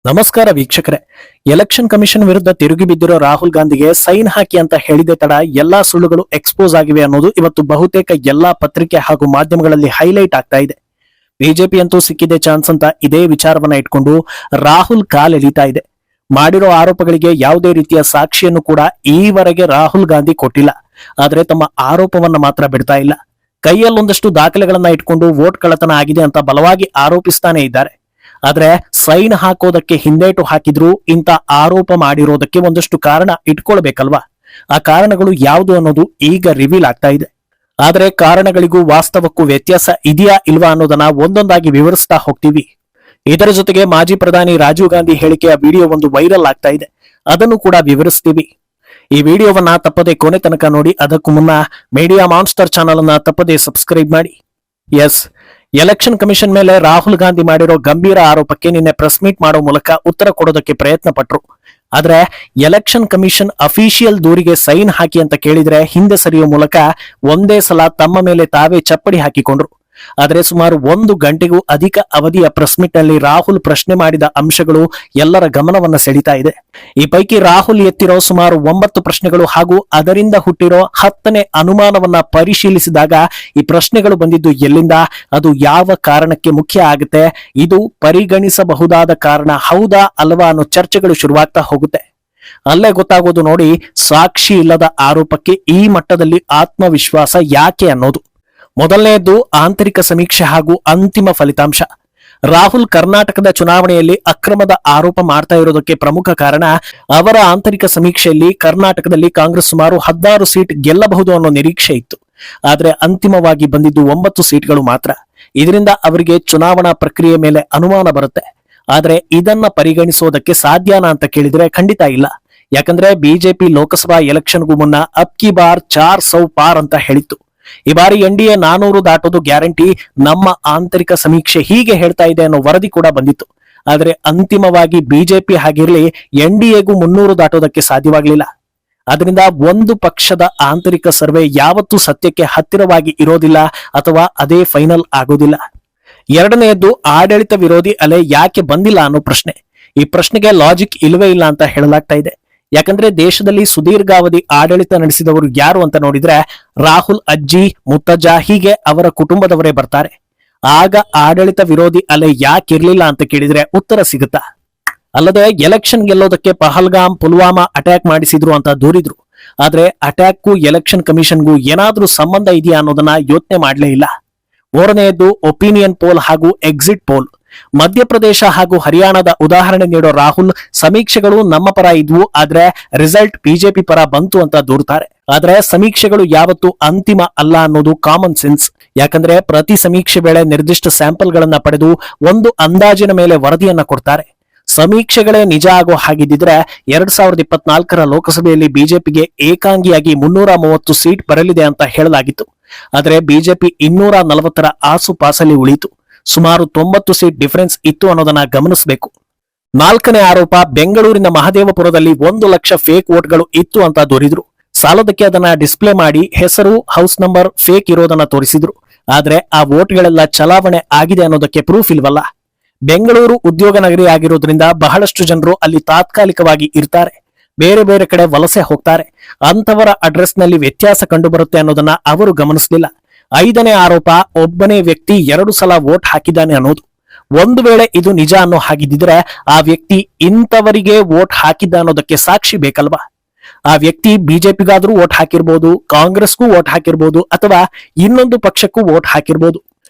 ನಮಸ್ಕಾರ ವೀಕ್ಷಕರೇ. Election commission ವಿರುದ್ಧ ತಿರುಗಿ ಬಿದ್ದಿರೋ ರಾಹುಲ್ ಗಾಂಧಿಗೆ ಸೈನ್ ಹಾಕಿ ಅಂತ ಹೇಳಿದೆ ತಡ ಎಲ್ಲಾ ಸುಳ್ಳುಗಳು ಎಕ್ಸ್ಪೋಸ್ ಆಗಿವೆ ಅನ್ನೋದು ಇವತ್ತು ಬಹುತೇಕ ಎಲ್ಲಾ ಪತ್ರಿಕೆ ಹಾಗೂ ಮಾಧ್ಯಮಗಳಲ್ಲಿ ಹೈಲೈಟ್ ಆಗ್ತಾ ಇದೆ. ಬಿಜೆಪಿ ಅಂತೂ ಸಿಕ್ಕಿದೆ ಚಾನ್ಸ್ ಅಂತ ಇದೇ ವಿಚಾರವನ್ನ ಇಟ್ಕೊಂಡು ರಾಹುಲ್ ಕಾಲೆಳೀತಾ ಇದೆ. ಮಾಡಿರೋ ಆರೋಪಗಳಿಗೆ ಯಾವುದೇ ರೀತಿಯ ಸಾಕ್ಷಿಯನ್ನು ಕೂಡ ಈವರೆಗೆ ರಾಹುಲ್ ಗಾಂಧಿ ಕೊಟ್ಟಿಲ್ಲ. ಆದ್ರೆ ತಮ್ಮ ಆರೋಪವನ್ನ ಮಾತ್ರ ಬಿಡ್ತಾ ಇಲ್ಲ. ಕೈಯಲ್ಲೊಂದಷ್ಟು ದಾಖಲೆಗಳನ್ನ ಇಟ್ಕೊಂಡು ವೋಟ್ ಕಳ್ಳತನ ಆಗಿದೆ ಅಂತ ಬಲವಾಗಿ ಆರೋಪಿಸ್ತಾನೆ ಇದ್ದಾರೆ. ಆದ್ರೆ ಸೈನ್ ಹಾಕೋದಕ್ಕೆ ಹಿಂದೇಟು ಹಾಕಿದ್ರು ಇಂತ ಆರೋಪ ಮಾಡಿರೋದಕ್ಕೆ ಒಂದಷ್ಟು ಕಾರಣ ಇಟ್ಕೊಳ್ಬೇಕಲ್ವಾ? ಆ ಕಾರಣಗಳು ಯಾವುದು ಅನ್ನೋದು ಈಗ ರಿವೀಲ್ ಆಗ್ತಾ ಇದೆ. ಆದ್ರೆ ಕಾರಣಗಳಿಗೂ ವಾಸ್ತವಕ್ಕೂ ವ್ಯತ್ಯಾಸ ಇದೆಯಾ ಇಲ್ವಾ ಅನ್ನೋದನ್ನ ಒಂದೊಂದಾಗಿ ವಿವರಿಸ್ತಾ ಹೋಗ್ತೀವಿ. ಇದರ ಜೊತೆಗೆ ಮಾಜಿ ಪ್ರಧಾನಿ ರಾಜೀವ್ ಗಾಂಧಿ ಹೇಳಿಕೆಯ ವಿಡಿಯೋ ಒಂದು ವೈರಲ್ ಆಗ್ತಾ ಇದೆ, ಅದನ್ನು ಕೂಡ ವಿವರಿಸ್ತೀವಿ. ಈ ವಿಡಿಯೋವನ್ನ ತಪ್ಪದೆ ಕೊನೆ ತನಕ ನೋಡಿ. ಅದಕ್ಕೂ ಮುನ್ನ ಮೀಡಿಯಾ ಮಾನ್ಸ್ಟರ್ ಚಾನಲ್ ಅನ್ನ ತಪ್ಪದೆ ಸಬ್ಸ್ಕ್ರೈಬ್ ಮಾಡಿ. ಎಸ್, ಎಲೆಕ್ಷನ್ ಕಮಿಷನ್ ಮೇಲೆ ರಾಹುಲ್ ಗಾಂಧಿ ಮಾಡಿರೋ ಗಂಭೀರ ಆರೋಪಕ್ಕೆ ನಿನ್ನೆ ಪ್ರೆಸ್ ಮೀಟ್ ಮಾಡೋ ಮೂಲಕ ಉತ್ತರ ಕೊಡೋದಕ್ಕೆ ಪ್ರಯತ್ನ ಪಟ್ರು. ಆದ್ರೆ ಎಲೆಕ್ಷನ್ ಕಮಿಷನ್ ಅಫಿಷಿಯಲ್ ದೂರಿಗೆ ಸೈನ್ ಹಾಕಿ ಅಂತ ಕೇಳಿದ್ರೆ ಹಿಂದೆ ಸರಿಯೋ ಮೂಲಕ ಒಂದೇ ಸಲ ತಮ್ಮ ಮೇಲೆ ತಾವೇ ಚಪ್ಪಡಿ ಹಾಕಿಕೊಂಡ್ರು. ಆದ್ರೆ ಸುಮಾರು 1 ಗಂಟೆಗೂ ಅಧಿಕ ಅವಧಿಯ ಪ್ರೆಸ್ ಮೀಟ್ ನಲ್ಲಿ ರಾಹುಲ್ ಪ್ರಶ್ನೆ ಮಾಡಿದ ಅಂಶಗಳು ಎಲ್ಲರ ಗಮನವನ್ನ ಸೆಳೀತಾ ಇದೆ. ಈ ಪೈಕಿ ರಾಹುಲ್ ಎತ್ತಿರೋ ಸುಮಾರು 9 ಪ್ರಶ್ನೆಗಳು ಹಾಗೂ ಅದರಿಂದ ಹುಟ್ಟಿರೋ 10ನೇ ಅನುಮಾನವನ್ನ ಪರಿಶೀಲಿಸಿದಾಗ ಈ ಪ್ರಶ್ನೆಗಳು ಬಂದಿದ್ದು ಎಲ್ಲಿಂದ, ಅದು ಯಾವ ಕಾರಣಕ್ಕೆ ಮುಖ್ಯ ಆಗುತ್ತೆ, ಇದು ಪರಿಗಣಿಸಬಹುದಾದ ಕಾರಣ ಹೌದಾ ಅಲ್ವಾ ಅನ್ನೋ ಚರ್ಚೆಗಳು ಶುರುವಾಗ್ತಾ ಹೋಗುತ್ತೆ. ಅಲ್ಲೇ ಗೊತ್ತಾಗೋದು ನೋಡಿ, ಸಾಕ್ಷಿ ಇಲ್ಲದ ಆರೋಪಕ್ಕೆ ಈ ಮಟ್ಟದಲ್ಲಿ ಆತ್ಮವಿಶ್ವಾಸ ಯಾಕೆ ಅನ್ನೋದು. ಮೊದಲನೆಯದ್ದು ಆಂತರಿಕ ಸಮೀಕ್ಷೆ ಹಾಗೂ ಅಂತಿಮ ಫಲಿತಾಂಶ. ರಾಹುಲ್ ಕರ್ನಾಟಕದ ಚುನಾವಣೆಯಲ್ಲಿ ಅಕ್ರಮದ ಆರೋಪ ಮಾಡ್ತಾ ಇರೋದಕ್ಕೆ ಪ್ರಮುಖ ಕಾರಣ ಅವರ ಆಂತರಿಕ ಸಮೀಕ್ಷೆಯಲ್ಲಿ ಕರ್ನಾಟಕದಲ್ಲಿ ಕಾಂಗ್ರೆಸ್ ಸುಮಾರು 16 ಸೀಟ್ ಗೆಲ್ಲಬಹುದು ಅನ್ನೋ ನಿರೀಕ್ಷೆ ಇತ್ತು. ಆದ್ರೆ ಅಂತಿಮವಾಗಿ ಬಂದಿದ್ದು 9 ಸೀಟ್ಗಳು ಮಾತ್ರ. ಇದರಿಂದ ಅವರಿಗೆ ಚುನಾವಣಾ ಪ್ರಕ್ರಿಯೆ ಮೇಲೆ ಅನುಮಾನ ಬರುತ್ತೆ. ಆದ್ರೆ ಇದನ್ನ ಪರಿಗಣಿಸೋದಕ್ಕೆ ಸಾಧ್ಯನಾ ಅಂತ ಕೇಳಿದ್ರೆ ಖಂಡಿತ ಇಲ್ಲ. ಯಾಕಂದ್ರೆ ಬಿಜೆಪಿ ಲೋಕಸಭಾ ಎಲೆಕ್ಷನ್ಗೂ ಮುನ್ನ ಅಬ್ ಕಿ ಬಾರ್ 400 ಪಾರ್ ಅಂತ ಹೇಳಿತ್ತು. ಈ ಬಾರಿ ಎನ್ಡಿಎ 400 ದಾಟೋದು ಗ್ಯಾರಂಟಿ, ನಮ್ಮ ಆಂತರಿಕ ಸಮೀಕ್ಷೆ ಹೀಗೆ ಹೇಳ್ತಾ ಇದೆ ಅನ್ನೋ ವರದಿ ಕೂಡ ಬಂದಿತ್ತು. ಆದ್ರೆ ಅಂತಿಮವಾಗಿ ಬಿಜೆಪಿ ಹಾಗಿರ್ಲಿ ಎನ್ಡಿಎಗೂ 300 ದಾಟೋದಕ್ಕೆ ಸಾಧ್ಯವಾಗಲಿಲ್ಲ. ಅದರಿಂದ ಒಂದು ಪಕ್ಷದ ಆಂತರಿಕ ಸರ್ವೆ ಯಾವತ್ತೂ ಸತ್ಯಕ್ಕೆ ಹತ್ತಿರವಾಗಿ ಇರೋದಿಲ್ಲ ಅಥವಾ ಅದೇ ಫೈನಲ್ ಆಗೋದಿಲ್ಲ. ಎರಡನೆಯದ್ದು ಆಡಳಿತ ವಿರೋಧಿ ಅಲೆ ಯಾಕೆ ಬಂದಿಲ್ಲ ಅನ್ನೋ ಪ್ರಶ್ನೆ. ಈ ಪ್ರಶ್ನೆಗೆ ಲಾಜಿಕ್ ಇಲ್ವೇ ಇಲ್ಲ ಅಂತ ಹೇಳಲಾಗ್ತಾ ಇದೆ. ಯಾಕಂದ್ರೆ ದೇಶದಲ್ಲಿ ಸುದೀರ್ಘಾವಧಿ ಆಡಳಿತ ನಡೆಸಿದವರು ಯಾರು ಅಂತ ನೋಡಿದ್ರೆ ರಾಹುಲ್ ಅಜ್ಜಿ, ಮುತ್ತಜ್ಜ ಹೀಗೆ ಅವರ ಕುಟುಂಬದವರೇ ಬರ್ತಾರೆ. ಆಗ ಆಡಳಿತ ವಿರೋಧಿ ಅಲೆ ಯಾಕಿರ್ಲಿಲ್ಲ ಅಂತ ಕೇಳಿದ್ರೆ ಉತ್ತರ ಸಿಗುತ್ತಾ? ಅಲ್ಲದೆ ಎಲೆಕ್ಷನ್ ಗೆಲ್ಲೋದಕ್ಕೆ ಪಹಲ್ಗಾಮ್, ಪುಲ್ವಾಮಾ ಅಟ್ಯಾಕ್ ಮಾಡಿಸಿದ್ರು ಅಂತ ದೂರಿದ್ರು. ಆದ್ರೆ ಅಟ್ಯಾಕ್ಗೂ ಎಲೆಕ್ಷನ್ ಕಮಿಷನ್ಗೂ ಏನಾದ್ರೂ ಸಂಬಂಧ ಇದೆಯಾ ಅನ್ನೋದನ್ನ ಯೋಚನೆ ಮಾಡಲೇ ಇಲ್ಲ. ಮೂರನೆಯದ್ದು ಒಪಿನಿಯನ್ ಪೋಲ್ ಹಾಗೂ ಎಕ್ಸಿಟ್ ಪೋಲ್. ಮಧ್ಯಪ್ರದೇಶ ಹಾಗೂ ಹರಿಯಾಣದ ಉದಾಹರಣೆ ನೀಡೋ ರಾಹುಲ್ ಸಮೀಕ್ಷೆಗಳು ನಮ್ಮ ಪರ ಇದ್ವು, ಆದ್ರೆ ರಿಸಲ್ಟ್ ಬಿಜೆಪಿ ಪರ ಬಂತು ಅಂತ ದೂರ್ತಾರೆ. ಆದ್ರೆ ಸಮೀಕ್ಷೆಗಳು ಯಾವತ್ತೂ ಅಂತಿಮ ಅಲ್ಲ ಅನ್ನೋದು ಕಾಮನ್ ಸೆನ್ಸ್. ಯಾಕಂದ್ರೆ ಪ್ರತಿ ಸಮೀಕ್ಷೆ ವೇಳೆ ನಿರ್ದಿಷ್ಟ ಸ್ಯಾಂಪಲ್ ಗಳನ್ನ ಪಡೆದು ಒಂದು ಅಂದಾಜಿನ ಮೇಲೆ ವರದಿಯನ್ನ ಕೊಡ್ತಾರೆ. ಸಮೀಕ್ಷೆಗಳೇ ನಿಜ ಆಗೋ ಹಾಗಿದ್ದಿದ್ರೆ 2024ರ ಲೋಕಸಭೆಯಲ್ಲಿ ಬಿಜೆಪಿಗೆ ಏಕಾಂಗಿಯಾಗಿ 330 ಸೀಟ್ ಬರಲಿದೆ ಅಂತ ಹೇಳಲಾಗಿತ್ತು. ಆದ್ರೆ ಬಿಜೆಪಿ 240ರ ಆಸುಪಾಸಲ್ಲಿ ಉಳಿಯಿತು. ಸುಮಾರು 90 ಸೀಟ್ ಡಿಫರೆನ್ಸ್ ಇತ್ತು ಅನ್ನೋದನ್ನ ಗಮನಿಸಬೇಕು. 4ನೇ ಆರೋಪ, ಬೆಂಗಳೂರಿನ ಮಹದೇವಪುರದಲ್ಲಿ 1 ಲಕ್ಷ ಫೇಕ್ ವೋಟ್ಗಳು ಇತ್ತು ಅಂತ ದೂರಿದ್ರು. ಸಾಲದಕ್ಕೆ ಅದನ್ನ ಡಿಸ್ಪ್ಲೇ ಮಾಡಿ ಹೆಸರು, ಹೌಸ್ ನಂಬರ್ ಫೇಕ್ ಇರೋದನ್ನ ತೋರಿಸಿದ್ರು. ಆದ್ರೆ ಆ ವೋಟ್ಗಳೆಲ್ಲ ಚಲಾವಣೆ ಆಗಿದೆ ಅನ್ನೋದಕ್ಕೆ ಪ್ರೂಫ್ ಇಲ್ವಲ್ಲ. ಬೆಂಗಳೂರು ಉದ್ಯೋಗ ನಗರಿ ಆಗಿರೋದ್ರಿಂದ ಬಹಳಷ್ಟು ಜನರು ಅಲ್ಲಿ ತಾತ್ಕಾಲಿಕವಾಗಿ ಇರ್ತಾರೆ, ಬೇರೆ ಬೇರೆ ಕಡೆ ವಲಸೆ ಹೋಗ್ತಾರೆ. ಅಂತವರ ಅಡ್ರೆಸ್ ನಲ್ಲಿ ವ್ಯತ್ಯಾಸ ಕಂಡು ಬರುತ್ತೆ ಅನ್ನೋದನ್ನ ಅವರು ಗಮನಿಸಲಿಲ್ಲ. 5ನೇ ಆರೋಪ, ಒಬ್ಬನೇ ವ್ಯಕ್ತಿ 2 ಸಲ ವೋಟ್ ಹಾಕಿದ್ದಾನೆ ಅನ್ನೋದು. ಒಂದು ವೇಳೆ ಇದು ನಿಜ ಅನ್ನೋ ಹಾಗಿದ್ದಿದ್ರೆ ಆ ವ್ಯಕ್ತಿ ಇಂಥವರಿಗೆ ವೋಟ್ ಹಾಕಿದ್ದ ಅನ್ನೋದಕ್ಕೆ ಸಾಕ್ಷಿ ಬೇಕಲ್ವಾ? ಆ ವ್ಯಕ್ತಿ ಬಿಜೆಪಿಗಾದ್ರೂ ವೋಟ್ ಹಾಕಿರ್ಬೋದು, ಕಾಂಗ್ರೆಸ್ಗೂ ವೋಟ್ ಹಾಕಿರ್ಬೋದು, ಅಥವಾ ಇನ್ನೊಂದು ಪಕ್ಷಕ್ಕೂ ವೋಟ್ ಹಾಕಿರ್ಬೋದು.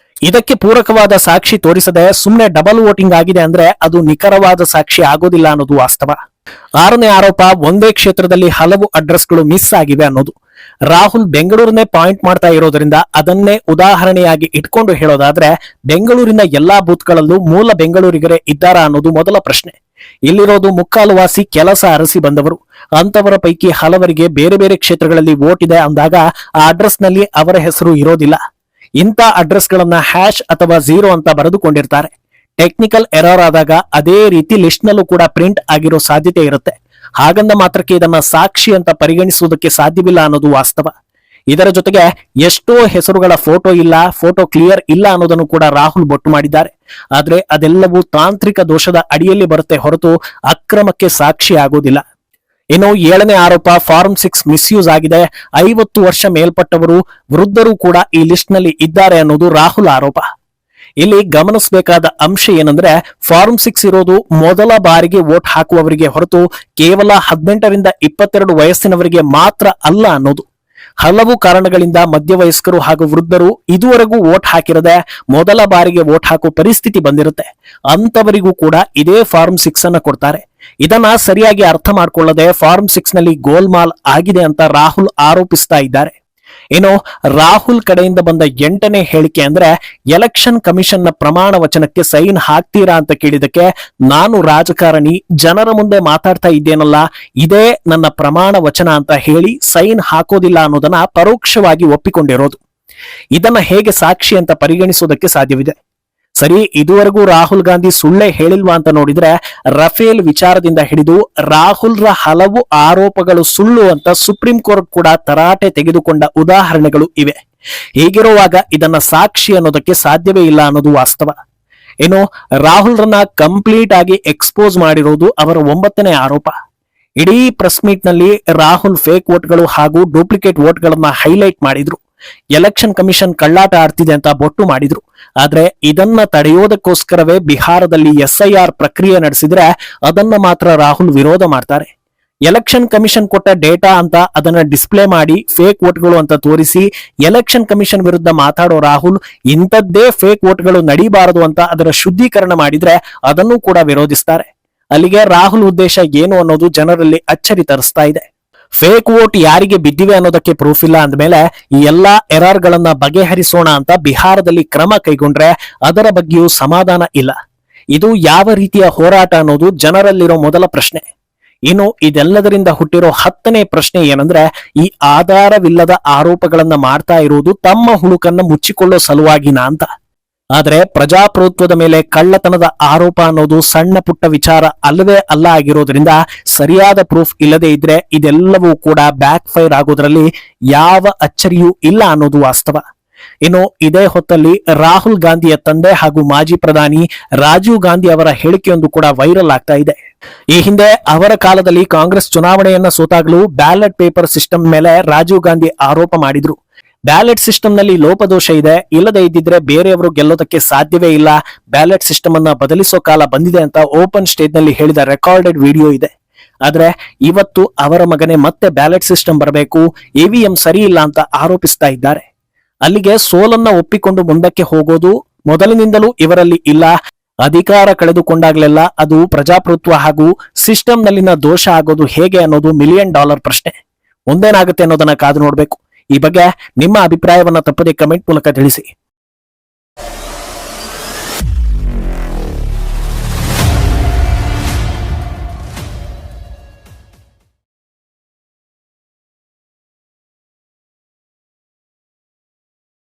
ಇದಕ್ಕೆ ಪೂರಕವಾದ ಸಾಕ್ಷಿ ತೋರಿಸದೆ ಸುಮ್ನೆ ಡಬಲ್ ವೋಟಿಂಗ್ ಆಗಿದೆ ಅಂದ್ರೆ ಅದು ನಿಖರವಾದ ಸಾಕ್ಷಿ ಆಗೋದಿಲ್ಲ ಅನ್ನೋದು ವಾಸ್ತವ. 6ನೇ ಆರೋಪ, ಒಂದೇ ಕ್ಷೇತ್ರದಲ್ಲಿ ಹಲವು ಅಡ್ರೆಸ್ಗಳು ಮಿಸ್ ಆಗಿವೆ ಅನ್ನೋದು. ರಾಹುಲ್ ಬೆಂಗಳೂರನ್ನೇ ಪಾಯಿಂಟ್ ಮಾಡ್ತಾ ಇರೋದ್ರಿಂದ ಅದನ್ನೇ ಉದಾಹರಣೆಯಾಗಿ ಇಟ್ಕೊಂಡು ಹೇಳೋದಾದ್ರೆ ಬೆಂಗಳೂರಿನ ಎಲ್ಲಾ ಬೂತ್ಗಳಲ್ಲೂ ಮೂಲ ಬೆಂಗಳೂರಿಗರೇ ಇದ್ದಾರಾ ಅನ್ನೋದು ಮೊದಲ ಪ್ರಶ್ನೆ. ಇಲ್ಲಿರೋದು ಮುಕ್ಕಾಲು ವಾಸಿ ಕೆಲಸ ಅರಸಿ ಬಂದವರು. ಅಂತವರ ಪೈಕಿ ಹಲವರಿಗೆ ಬೇರೆ ಬೇರೆ ಕ್ಷೇತ್ರಗಳಲ್ಲಿ ವೋಟ್ ಇದೆ ಅಂದಾಗ ಆ ಅಡ್ರೆಸ್ ನಲ್ಲಿ ಅವರ ಹೆಸರು ಇರೋದಿಲ್ಲ. ಇಂಥ ಅಡ್ರೆಸ್ ಗಳನ್ನ ಹ್ಯಾಶ್ ಅಥವಾ 0 ಅಂತ ಬರೆದುಕೊಂಡಿರ್ತಾರೆ. ಟೆಕ್ನಿಕಲ್ ಎರರ್ ಆದಾಗ ಅದೇ ರೀತಿ ಲಿಸ್ಟ್ ನಲ್ಲೂ ಕೂಡ ಪ್ರಿಂಟ್ ಆಗಿರೋ ಸಾಧ್ಯತೆ ಇರುತ್ತೆ. ಹಾಗಂದ ಮಾತ್ರಕ್ಕೆ ಇದನ್ನ ಸಾಕ್ಷಿ ಅಂತ ಪರಿಗಣಿಸುವುದಕ್ಕೆ ಸಾಧ್ಯವಿಲ್ಲ ಅನ್ನೋದು ವಾಸ್ತವ. ಇದರ ಜೊತೆಗೆ ಎಷ್ಟೋ ಹೆಸರುಗಳ ಫೋಟೋ ಇಲ್ಲ, ಫೋಟೋ ಕ್ಲಿಯರ್ ಇಲ್ಲ ಅನ್ನೋದನ್ನು ಕೂಡ ರಾಹುಲ್ ಬೊಟ್ಟು ಮಾಡಿದ್ದಾರೆ. ಆದ್ರೆ ಅದೆಲ್ಲವೂ ತಾಂತ್ರಿಕ ದೋಷದ ಅಡಿಯಲ್ಲಿ ಬರುತ್ತೆ ಹೊರತು ಅಕ್ರಮಕ್ಕೆ ಸಾಕ್ಷಿ ಆಗೋದಿಲ್ಲ. ಇನ್ನು 7ನೇ ಆರೋಪ ಫಾರ್ಮ್ 6 ಮಿಸ್ಯೂಸ್ ಆಗಿದೆ. 50 ವರ್ಷ ಮೇಲ್ಪಟ್ಟವರು, ವೃದ್ಧರು ಕೂಡ ಈ ಲಿಸ್ಟ್ ನಲ್ಲಿ ಇದ್ದಾರೆ ಅನ್ನೋದು ರಾಹುಲ್ ಆರೋಪ. ಇಲ್ಲಿ ಗಮನಿಸಬೇಕಾದ ಅಂಶ ಏನಂದ್ರೆ, ಫಾರ್ಮ್ 6 ಇರೋದು ಮೊದಲ ಬಾರಿಗೆ ವೋಟ್ ಹಾಕುವವರಿಗೆ ಹೊರತು ಕೇವಲ 18ರಿಂದ 22 ವಯಸ್ಸಿನವರಿಗೆ ಮಾತ್ರ ಅಲ್ಲ ಅನ್ನೋದು. ಹಲವು ಕಾರಣಗಳಿಂದ ಮಧ್ಯವಯಸ್ಕರು ಹಾಗೂ ವೃದ್ಧರು ಇದುವರೆಗೂ ವೋಟ್ ಹಾಕಿರದೆ ಮೊದಲ ಬಾರಿಗೆ ವೋಟ್ ಹಾಕುವ ಪರಿಸ್ಥಿತಿ ಬಂದಿರುತ್ತೆ. ಅಂತವರಿಗೂ ಕೂಡ ಇದೇ ಫಾರ್ಮ್ 6 ಅನ್ನ ಕೊಡ್ತಾರೆ. ಇದನ್ನ ಸರಿಯಾಗಿ ಅರ್ಥ ಮಾಡ್ಕೊಳ್ಳದೆ ಫಾರ್ಮ್ 6 ನಲ್ಲಿ ಗೋಲ್ಮಾಲ್ ಆಗಿದೆ ಅಂತ ರಾಹುಲ್ ಆರೋಪಿಸ್ತಾ ಇದ್ದಾರೆ. ಇನ್ನು ರಾಹುಲ್ ಕಡೆಯಿಂದ ಬಂದ 8ನೇ ಹೇಳಿಕೆ ಅಂದ್ರೆ, ಎಲೆಕ್ಷನ್ ಕಮಿಷನ್ ನ ಪ್ರಮಾಣ ವಚನಕ್ಕೆ ಸೈನ್ ಹಾಕ್ತೀರಾ ಅಂತ ಕೇಳಿದಕ್ಕೆ, ನಾನು ರಾಜಕಾರಣಿ, ಜನರ ಮುಂದೆ ಮಾತಾಡ್ತಾ ಇದ್ದೇನಲ್ಲ, ಇದೇ ನನ್ನ ಪ್ರಮಾಣ ವಚನ ಅಂತ ಹೇಳಿ ಸೈನ್ ಹಾಕೋದಿಲ್ಲ ಅನ್ನೋದನ್ನ ಪರೋಕ್ಷವಾಗಿ ಒಪ್ಪಿಕೊಂಡಿರೋದು. ಇದನ್ನ ಹೇಗೆ ಸಾಕ್ಷಿ ಅಂತ ಪರಿಗಣಿಸೋದಕ್ಕೆ ಸಾಧ್ಯವಿದೆ? ಸರಿ, ಇದುವರೆಗೂ ರಾಹುಲ್ ಗಾಂಧಿ ಸುಳ್ಳೇ ಹೇಳಿಲ್ವಾ ಅಂತ ನೋಡಿದ್ರೆ, ರಫೇಲ್ ವಿಚಾರದಿಂದ ಹಿಡಿದು ರಾಹುಲ್ರ ಹಲವು ಆರೋಪಗಳು ಸುಳ್ಳು ಅಂತ ಸುಪ್ರೀಂ ಕೋರ್ಟ್ ಕೂಡ ತರಾಟೆ ತೆಗೆದುಕೊಂಡ ಉದಾಹರಣೆಗಳು ಇವೆ. ಹೀಗಿರುವಾಗ ಇದನ್ನ ಸಾಕ್ಷಿ ಅನ್ನೋದಕ್ಕೆ ಸಾಧ್ಯವೇ ಇಲ್ಲ ಅನ್ನೋದು ವಾಸ್ತವ. ಇನ್ನು ರಾಹುಲ್ರನ್ನ ಕಂಪ್ಲೀಟ್ ಆಗಿ ಎಕ್ಸ್ಪೋಸ್ ಮಾಡಿರೋದು ಅವರ 9ನೇ ಆರೋಪ. ಇಡೀ ಪ್ರೆಸ್ ಮೀಟ್ ನಲ್ಲಿ ರಾಹುಲ್ ಫೇಕ್ ವೋಟ್ಗಳು ಹಾಗೂ ಡೂಪ್ಲಿಕೇಟ್ ವೋಟ್ಗಳನ್ನ ಹೈಲೈಟ್ ಮಾಡಿದ್ರು. ಎಲೆಕ್ಷನ್ ಕಮಿಷನ್ ಕಳ್ಳಾಟ ಆಡ್ತಿದೆ ಅಂತ ಬೊಟ್ಟು ಮಾಡಿದ್ರು. ಆದ್ರೆ ಇದನ್ನ ತಡೆಯೋದಕ್ಕೋಸ್ಕರವೇ ಬಿಹಾರದಲ್ಲಿ SIR ಪ್ರಕ್ರಿಯೆ ನಡೆಸಿದ್ರೆ ಅದನ್ನ ಮಾತ್ರ ರಾಹುಲ್ ವಿರೋಧ ಮಾಡ್ತಾರೆ. ಎಲೆಕ್ಷನ್ ಕಮಿಷನ್ ಕೊಟ್ಟ ಡೇಟಾ ಅಂತ ಅದನ್ನ ಡಿಸ್ಪ್ಲೇ ಮಾಡಿ ಫೇಕ್ ವೋಟ್ಗಳು ಅಂತ ತೋರಿಸಿ ಎಲೆಕ್ಷನ್ ಕಮಿಷನ್ ವಿರುದ್ಧ ಮಾತಾಡೋ ರಾಹುಲ್, ಇಂಥದ್ದೇ ಫೇಕ್ ವೋಟ್ಗಳು ನಡೀಬಾರದು ಅಂತ ಅದರ ಶುದ್ಧೀಕರಣ ಮಾಡಿದ್ರೆ ಅದನ್ನು ಕೂಡ ವಿರೋಧಿಸ್ತಾರೆ. ಅಲ್ಲಿಗೆ ರಾಹುಲ್ ಉದ್ದೇಶ ಏನು ಅನ್ನೋದು ಜನರಲ್ಲಿ ಅಚ್ಚರಿ ತರಿಸ್ತಾ ಇದೆ. ಫೇಕ್ ವೋಟ್ ಯಾರಿಗೆ ಬಿದ್ದಿವೆ ಅನ್ನೋದಕ್ಕೆ ಪ್ರೂಫ್ ಇಲ್ಲ ಅಂದ್ಮೇಲೆ ಈ ಎಲ್ಲಾ ಎರರ್ ಗಳನ್ನ ಬಗೆಹರಿಸೋಣ ಅಂತ ಬಿಹಾರದಲ್ಲಿ ಕ್ರಮ ಕೈಗೊಂಡ್ರೆ ಅದರ ಬಗ್ಗೆಯೂ ಸಮಾಧಾನ ಇಲ್ಲ. ಇದು ಯಾವ ರೀತಿಯ ಹೋರಾಟ ಅನ್ನೋದು ಜನರಲ್ಲಿರೋ ಮೊದಲ ಪ್ರಶ್ನೆ. ಇನ್ನು ಇದೆಲ್ಲದರಿಂದ ಹುಟ್ಟಿರೋ 10ನೇ ಪ್ರಶ್ನೆ ಏನಂದ್ರೆ, ಈ ಆಧಾರವಿಲ್ಲದ ಆರೋಪಗಳನ್ನ ಮಾಡ್ತಾ ಇರುವುದು ತಮ್ಮ ಹುಳುಕನ್ನ ಮುಚ್ಚಿಕೊಳ್ಳೋ ಸಲುವಾಗಿನಾ ಅಂತ. ಆದ್ರೆ ಪ್ರಜಾಪ್ರಭುತ್ವದ ಮೇಲೆ ಕಳ್ಳತನದ ಆರೋಪ ಅನ್ನೋದು ಸಣ್ಣ ಪುಟ್ಟ ವಿಚಾರ ಅಲ್ಲವೇ ಅಲ್ಲ ಆಗಿರೋದ್ರಿಂದ ಸರಿಯಾದ ಪ್ರೂಫ್ ಇಲ್ಲದೆ ಇದ್ರೆ ಇದೆಲ್ಲವೂ ಕೂಡ ಬ್ಯಾಕ್ ಫೈರ್ ಆಗೋದ್ರಲ್ಲಿ ಯಾವ ಅಚ್ಚರಿಯೂ ಇಲ್ಲ ಅನ್ನೋದು ವಾಸ್ತವ. ಇನ್ನು ಇದೇ ಹೊತ್ತಲ್ಲಿ ರಾಹುಲ್ ಗಾಂಧಿಯ ತಂದೆ ಹಾಗೂ ಮಾಜಿ ಪ್ರಧಾನಿ ರಾಜೀವ್ ಗಾಂಧಿ ಅವರ ಹೇಳಿಕೆಯೊಂದು ಕೂಡ ವೈರಲ್ ಆಗ್ತಾ ಇದೆ. ಈ ಹಿಂದೆ ಅವರ ಕಾಲದಲ್ಲಿ ಕಾಂಗ್ರೆಸ್ ಚುನಾವಣೆಯನ್ನ ಸೋತಾಗಲೂ ಬ್ಯಾಲೆಟ್ ಪೇಪರ್ ಸಿಸ್ಟಮ್ ಮೇಲೆ ರಾಜೀವ್ ಗಾಂಧಿ ಆರೋಪ ಮಾಡಿದ್ರು. ಬ್ಯಾಲೆಟ್ ಸಿಸ್ಟಮ್ ನಲ್ಲಿ ಲೋಪದೋಷ ಇದೆ, ಇಲ್ಲದೆ ಇದ್ದಿದ್ರೆ ಬೇರೆಯವರು ಗೆಲ್ಲೋದಕ್ಕೆ ಸಾಧ್ಯವೇ ಇಲ್ಲ, ಬ್ಯಾಲೆಟ್ ಸಿಸ್ಟಮ್ ಅನ್ನ ಬದಲಿಸೋ ಕಾಲ ಬಂದಿದೆ ಅಂತ ಓಪನ್ ಸ್ಟೇಜ್ ನಲ್ಲಿ ಹೇಳಿದ ರೆಕಾರ್ಡೆಡ್ ವಿಡಿಯೋ ಇದೆ. ಆದ್ರೆ ಇವತ್ತು ಅವರ ಮಗನೇ ಮತ್ತೆ ಬ್ಯಾಲೆಟ್ ಸಿಸ್ಟಮ್ ಬರಬೇಕು, EVM ಸರಿ ಇಲ್ಲ ಅಂತ ಆರೋಪಿಸ್ತಾ ಇದ್ದಾರೆ. ಅಲ್ಲಿಗೆ ಸೋಲನ್ನ ಒಪ್ಪಿಕೊಂಡು ಮುಂದಕ್ಕೆ ಹೋಗೋದು ಮೊದಲಿನಿಂದಲೂ ಇವರಲ್ಲಿ ಇಲ್ಲ. ಅಧಿಕಾರ ಕಳೆದುಕೊಂಡಾಗ್ಲೆಲ್ಲ ಅದು ಪ್ರಜಾಪ್ರಭುತ್ವ ಹಾಗೂ ಸಿಸ್ಟಮ್ ನಲ್ಲಿನ ದೋಷ ಆಗೋದು ಹೇಗೆ ಅನ್ನೋದು $1 ಮಿಲಿಯನ್ ಪ್ರಶ್ನೆ. ಮುಂದೇನಾಗುತ್ತೆ ಅನ್ನೋದನ್ನ ಕಾದು ನೋಡ್ಬೇಕು. ಈ ಬಗ್ಗೆ ನಿಮ್ಮ ಅಭಿಪ್ರಾಯವನ್ನ ತಪ್ಪದೆ ಕಮೆಂಟ್ ಮೂಲಕ ತಿಳಿಸಿ.